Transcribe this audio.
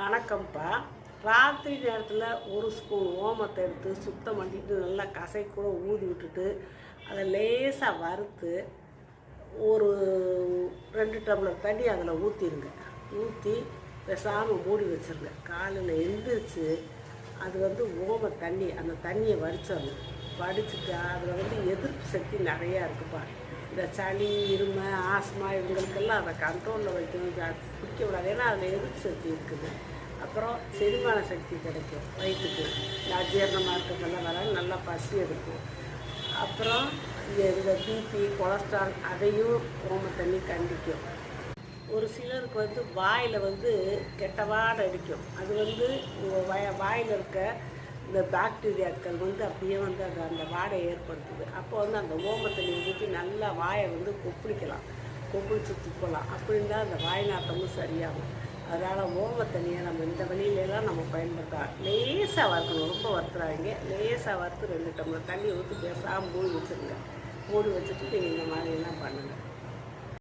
வணக்கம்ப்பா. ராத்திரி நேரத்தில் ஒரு ஸ்பூன் ஓமத்தை எடுத்து சுத்தம் பண்ணிட்டு நல்லா கசை கூட ஊதி விட்டுட்டு அதை லேசாக வறுத்து ஒரு 2 டம்ளர் தண்ணி அதில் ஊற்றிடுங்க. ஊற்றி பேசாமல் மூடி வச்சுருங்க. காலையில் எழுந்திரிச்சு அது ஓம தண்ணி, அந்த தண்ணியை வடிச்சிடணும். வடிச்சுட்டு அதில் எதிர்ப்பு சக்தி நிறையா இருக்குப்பா. இந்த சளி, இருமை, ஆஸ்மா இவங்களுக்கெல்லாம் அதை கண்ட்ரோலில் வைக்கணும், குடிக்க விடாது. ஏன்னா அதில் எதிர்ப்பு சக்தி இருக்குது. அப்புறம் செரிமான சக்தி கிடைக்கும் வயிற்றுக்கு. இந்த அஜீரணமாக இருக்கிறதெல்லாம் வராது, நல்லா பசி எடுக்கும். அப்புறம் இந்த பிபி, கொலஸ்ட்ரால் அதையும் ஓம தண்ணி கண்டிக்கும். ஒரு சிலருக்கு வாயில் கெட்ட வாடை அடிக்கும். அது வாயில் இருக்க இந்த பாக்டீரியாக்கள் அப்படியே அது அந்த வாடையை ஏற்படுத்துது. அப்போ அந்த ஓம தண்ணி ஊற்றி நல்லா வாயை கொப்பளிக்கலாம், கொப்பளிச்சு துப்பலாம். அப்படின்னா அந்த வாய் நாட்டமும் சரியாகும். அதனால் ஓம தண்ணியை நம்ம இந்த வழியிலலாம் நம்ம பயன்படுத்தலாம். லேசாக வறுக்கணும், ரொம்ப வறுத்துறாங்க. லேசாக வறுத்து 2 டம்ளர் தண்ணி ஊற்றி பேசாமல் மூடி வச்சுருங்க. மூடி வச்சுட்டு நீங்கள் இந்த மாதிரிலாம் பண்ணுங்கள்.